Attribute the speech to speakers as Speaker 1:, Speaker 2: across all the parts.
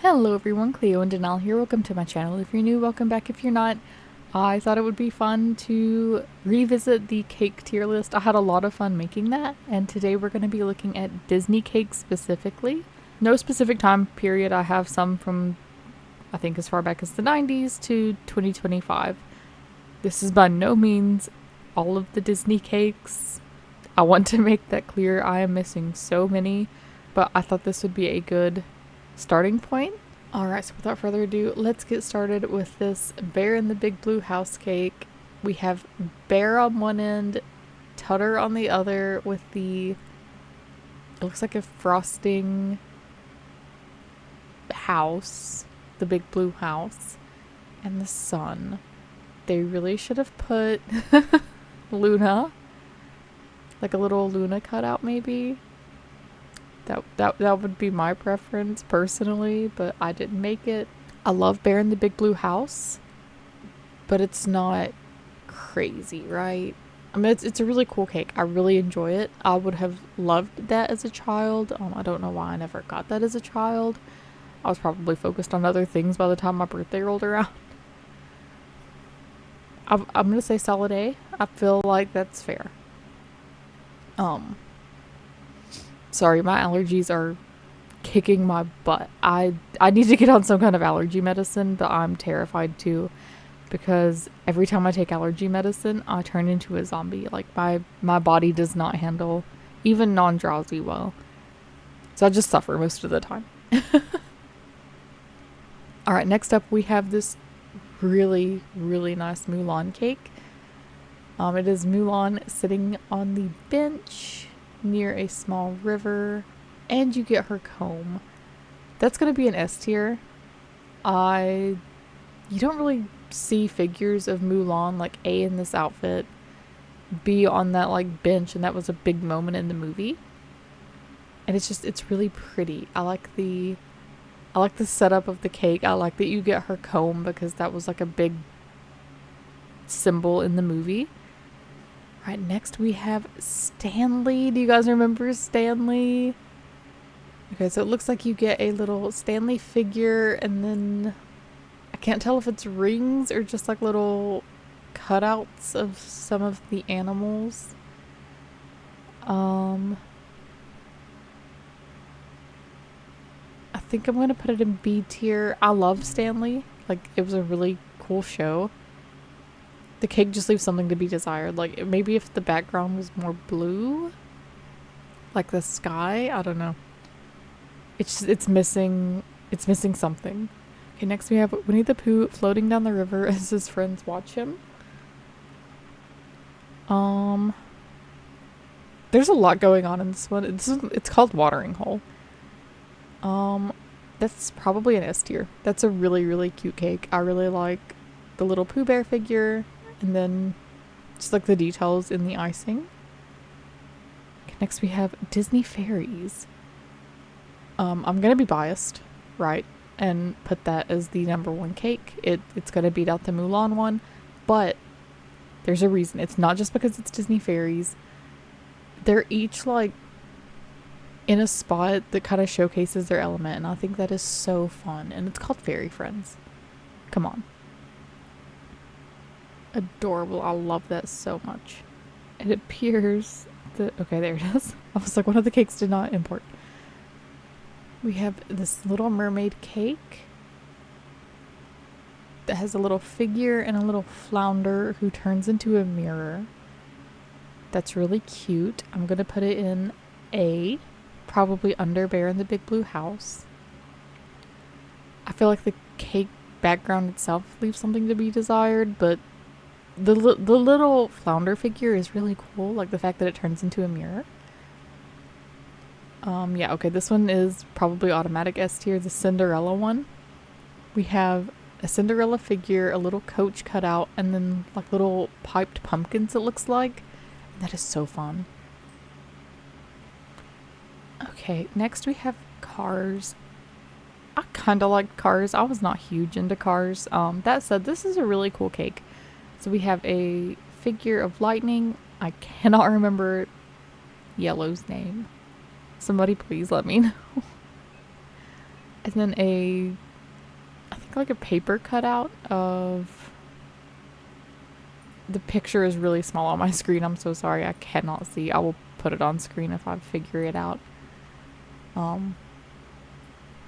Speaker 1: Hello everyone, Cleo and Denal here. Welcome to my channel. If you're new, welcome back. If you're not, I thought it would be fun to revisit the cake tier list. I had a lot of fun making that, and today we're going to be looking at Disney cakes specifically. No specific time period. I have some from, I think, as far back as the 90s to 2025. This is by no means all of the Disney cakes. I want to make that clear. I am missing so many, but I thought this would be a good starting point. Alright, so without further ado, let's get started with this Bear in the Big Blue House cake. We have Bear on one end, Tutter on the other with it looks like a frosting house, the big blue house, and the sun. They really should have put Luna, like a little Luna cutout maybe. That would be my preference personally, but I didn't make it. I love Bear in the Big Blue House, but it's not crazy, right? I mean, it's a really cool cake. I really enjoy it. I would have loved that as a child. I don't know why I never got that as a child. I was probably focused on other things by the time my birthday rolled around. I'm gonna say solid A. I feel like that's fair. Sorry, my allergies are kicking my butt. I need to get on some kind of allergy medicine, but I'm terrified too, because every time I take allergy medicine, I turn into a zombie. Like my body does not handle even non-drowsy well. So I just suffer most of the time. All right, next up we have this really, really nice Mulan cake. It is Mulan sitting on the bench near a small river, and you get her comb. That's gonna be an S tier. You don't really see figures of Mulan, like A in this outfit, B on that like bench, and that was a big moment in the movie. And it's really pretty. I like the setup of the cake. I like that you get her comb because that was like a big symbol in the movie. Right, next we have Stanley. Do you guys remember Stanley? Okay, so it looks like you get a little Stanley figure, and then I can't tell if it's rings or just like little cutouts of some of the animals. I think I'm gonna put it in B tier. I love Stanley. Like, it was a really cool show. The cake just leaves something to be desired. Like, maybe if the background was more blue, like the sky, I don't know. It's missing something. Okay, next we have Winnie the Pooh floating down the river as his friends watch him. There's a lot going on in this one. It's called Watering Hole. That's probably an S tier. That's a really, really cute cake. I really like the little Pooh Bear figure, and then just like the details in the icing. Okay, next we have Disney Fairies. I'm gonna be biased, right, and put that as the number one cake. It's gonna beat out the Mulan one, but there's a reason. It's not just because it's Disney Fairies. They're each like in a spot that kind of showcases their element, and I think that is so fun. And it's called Fairy Friends. Come on. Adorable. I love that so much. It appears that, okay, there it is. I was like, one of the cakes did not import. We have this Little Mermaid cake that has a little figure and a little flounder who turns into a mirror. That's really cute. I'm gonna put it in A, probably under Bear in the Big Blue House. I feel like the cake background itself leaves something to be desired, but the little flounder figure is really cool. Like the fact that it turns into a mirror. Yeah, okay, this one is probably automatic S tier, the Cinderella one. We have a Cinderella figure, a little coach cut out, and then like little piped pumpkins, it looks like. That is so fun. Okay, next we have Cars. I kind of like Cars. I was not huge into Cars. That said, this is a really cool cake. So we have a figure of Lightning. I cannot remember Yellow's name. Somebody please let me know. And then I think like a paper cutout of, the picture is really small on my screen. I'm so sorry. I cannot see. I will put it on screen if I figure it out. I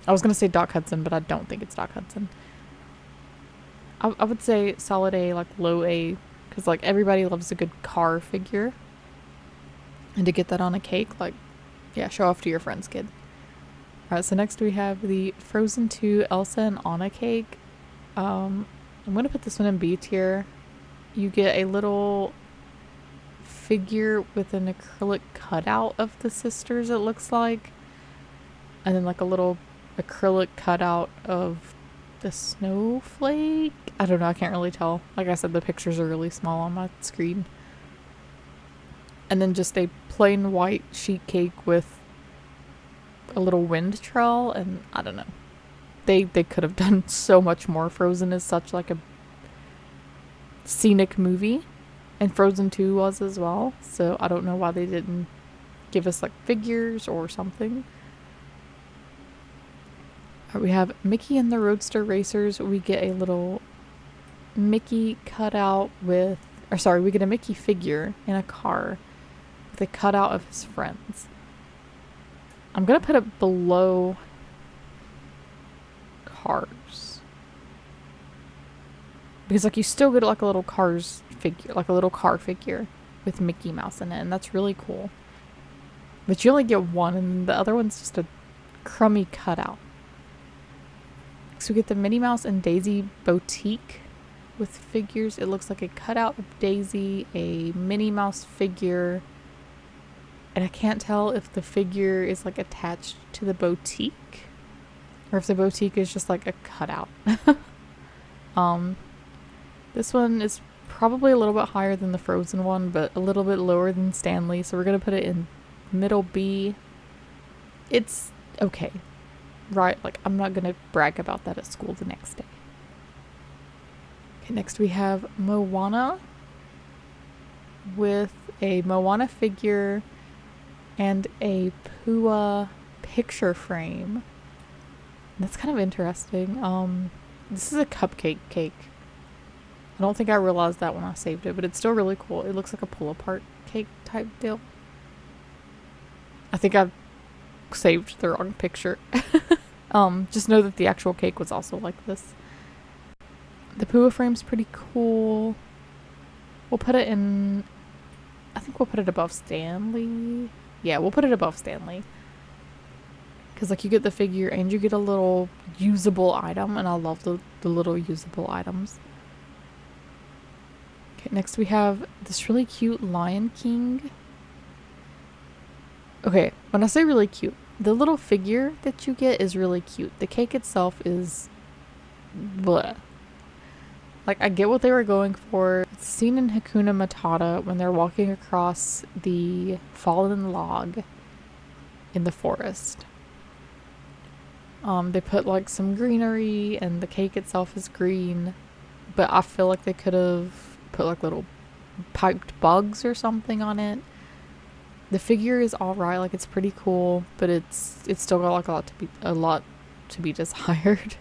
Speaker 1: was going to say Doc Hudson, but I don't think it's Doc Hudson. I would say solid A, like low A, because like everybody loves a good car figure. And to get that on a cake, like, yeah, show off to your friends, kid. Alright, so next we have the Frozen 2 Elsa and Anna cake. I'm going to put this one in B tier. You get a little figure with an acrylic cutout of the sisters, it looks like. And then like a little acrylic cutout of the snowflake. I don't know, I can't really tell. Like I said, the pictures are really small on my screen. And then just a plain white sheet cake with a little wind trail, and I don't know. They could have done so much more. Frozen is such like a scenic movie, and Frozen 2 was as well, so I don't know why they didn't give us like figures or something. We have Mickey and the Roadster Racers. We get a little Mickey cutout with, or sorry, we get a Mickey figure in a car with a cutout of his friends. I'm gonna put it below Cars, because like you still get like a little Cars figure, like a little car figure with Mickey Mouse in it, and that's really cool. But you only get one, and the other one's just a crummy cutout. So we get the Minnie Mouse and Daisy boutique with figures. It looks like a cutout of Daisy, a Minnie Mouse figure, and I can't tell if the figure is like attached to the boutique or if the boutique is just like a cutout. This one is probably a little bit higher than the Frozen one, but a little bit lower than Stanley, so we're gonna put it in middle B. It's okay. Right, like I'm not gonna brag about that at school the next day. Okay, next we have Moana with a Moana figure and a Pua picture frame. That's kind of interesting. This is a cupcake cake. I don't think I realized that when I saved it, but it's still really cool. It looks like a pull-apart cake type deal. I think I've saved the wrong picture. Just know that the actual cake was also like this. The Pua frame's pretty cool. We'll put it in, I think we'll put it above Stanley. Yeah, we'll put it above Stanley. Because like you get the figure and you get a little usable item, and I love the little usable items. Okay, next we have this really cute Lion King. Okay, when I say really cute, the little figure that you get is really cute. The cake itself is bleh. Like, I get what they were going for. It's seen in Hakuna Matata when they're walking across the fallen log in the forest. They put like some greenery and the cake itself is green, but I feel like they could have put like little piped bugs or something on it. The figure is alright, like it's pretty cool, but it's still got like a lot to be desired.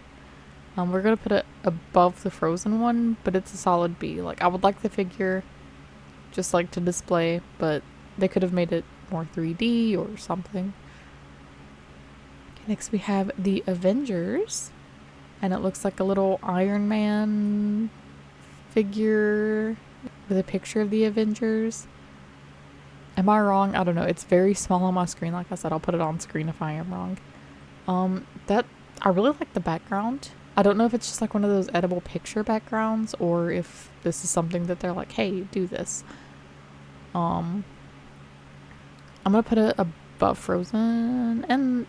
Speaker 1: We're gonna put it above the Frozen one, but it's a solid B. Like, I would like the figure just like to display, but they could have made it more 3D or something. Okay, next we have the Avengers, and it looks like a little Iron Man figure with a picture of the Avengers. Am I wrong? I don't know. It's very small on my screen. Like I said, I'll put it on screen if I am wrong. I really like the background. I don't know if it's just like one of those edible picture backgrounds or if this is something that they're like, hey, do this. I'm gonna put it above Frozen, and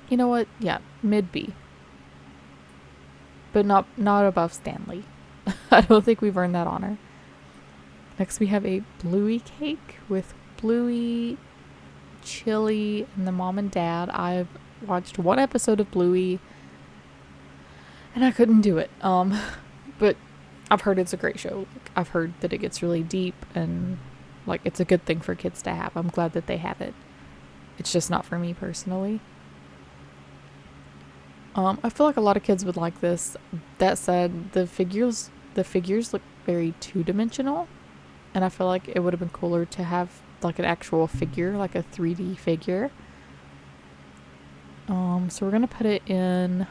Speaker 1: you know what? Yeah, mid B. But not above Stanley. I don't think we've earned that honor. Next we have a Bluey cake with Bluey, Chili, and the mom and dad. I've watched one episode of Bluey and I couldn't do it. But I've heard it's a great show. Like, I've heard that it gets really deep and like it's a good thing for kids to have. I'm glad that they have it. It's just not for me personally. I feel like a lot of kids would like this. That said, the figures look very two-dimensional, and I feel like it would have been cooler to have like an actual figure, like a 3D figure. So we're gonna put it in.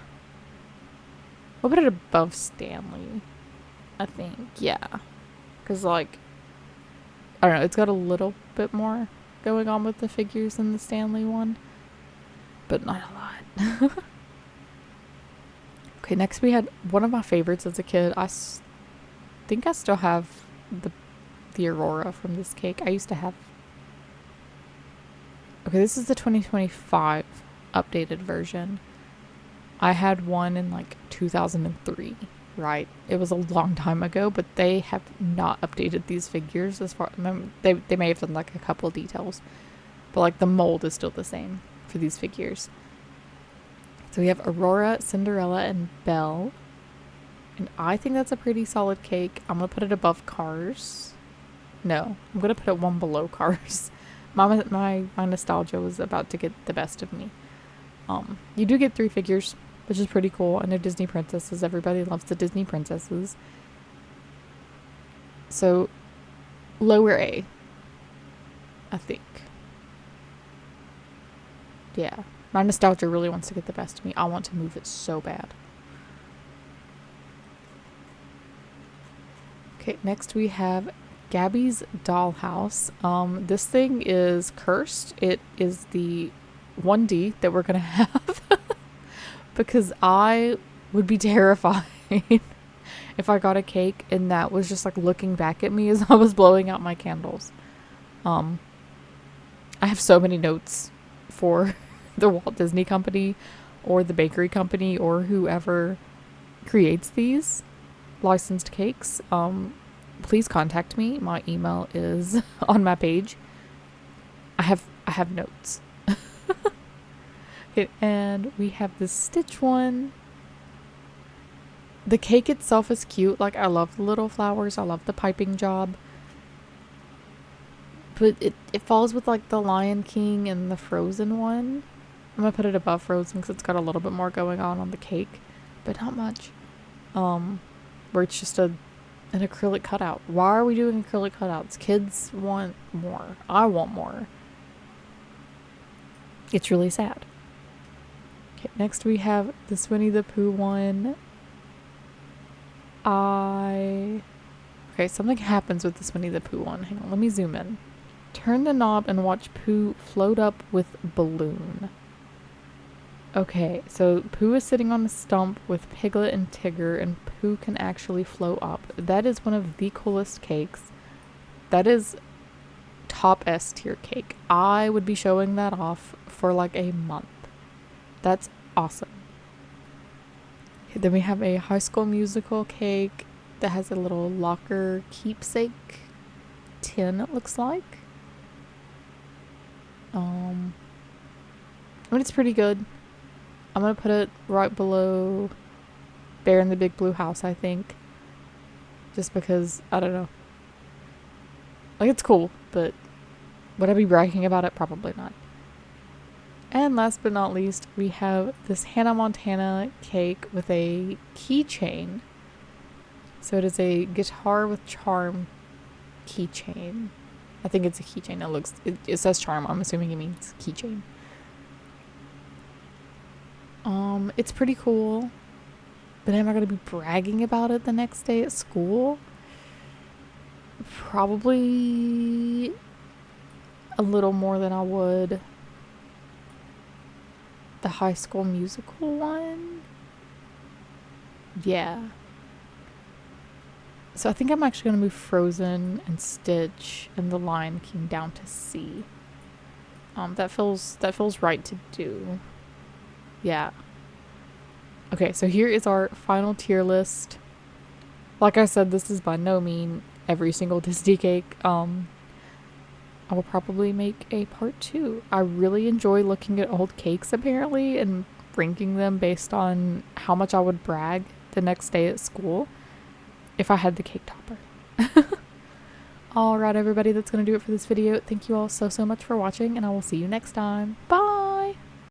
Speaker 1: We'll put it above Stanley, I think. Yeah, because like I don't know, it's got a little bit more going on with the figures than the Stanley one, but not a lot. Okay, next we had one of my favorites as a kid. Think I still have the Aurora from this cake. I used to have. Okay, this is the 2025 updated version. I had one in like 2003, right? It was a long time ago, but they have not updated these figures as far. They may have done like a couple details, but like the mold is still the same for these figures. So we have Aurora, Cinderella, and Belle. And I think that's a pretty solid cake. I'm going to put it above Cars. No, I'm going to put it one below Cars. My nostalgia was about to get the best of me. You do get 3 figures, which is pretty cool. And they're Disney princesses. Everybody loves the Disney princesses. So, lower A, I think. Yeah. My nostalgia really wants to get the best of me. I want to move it so bad. Okay, next we have Gabby's Dollhouse. This thing is cursed. It is the 1D that we're going to have. Because I would be terrified if I got a cake and that was just like looking back at me as I was blowing out my candles. I have so many notes for the Walt Disney Company or the bakery company or whoever creates these licensed cakes. Please contact me. My email is on my page. I have notes. Okay, and we have this Stitch one. The cake itself is cute. Like, I love the little flowers. I love the piping job. But it falls with like the Lion King and the Frozen one. I'm gonna put it above Frozen because it's got a little bit more going on the cake, but not much. Where it's just an acrylic cutout. Why are we doing acrylic cutouts? Kids want more. I want more. It's really sad. Okay, next we have this Winnie the Pooh one. Okay, something happens with this Winnie the Pooh one. Hang on, let me zoom in. Turn the knob and watch Pooh float up with balloon. Okay, so Pooh is sitting on a stump with Piglet and Tigger, and Pooh can actually float up. That is one of the coolest cakes. That is top S tier cake. I would be showing that off for like a month. That's awesome. Okay, then we have a High School Musical cake that has a little locker keepsake tin, it looks like. I mean, it's pretty good. I'm gonna put it right below Bear in the Big Blue House, I think. Just because, I don't know. Like, it's cool, but would I be bragging about it? Probably not. And last but not least, we have this Hannah Montana cake with a keychain. So it is a Guitar with Charm keychain. I think it's a keychain. It says charm. I'm assuming it means keychain. It's pretty cool. But am I going to be bragging about it the next day at school? Probably a little more than I would the High School Musical one. Yeah. So I think I'm actually going to move Frozen and Stitch and the Lion King down to C. That feels right to do. Yeah. Okay, so here is our final tier list. Like I said, this is by no means every single Disney cake. I will probably make a part 2. I really enjoy looking at old cakes, apparently, and ranking them based on how much I would brag the next day at school if I had the cake topper. Alright, everybody, that's going to do it for this video. Thank you all so much for watching, and I will see you next time. Bye!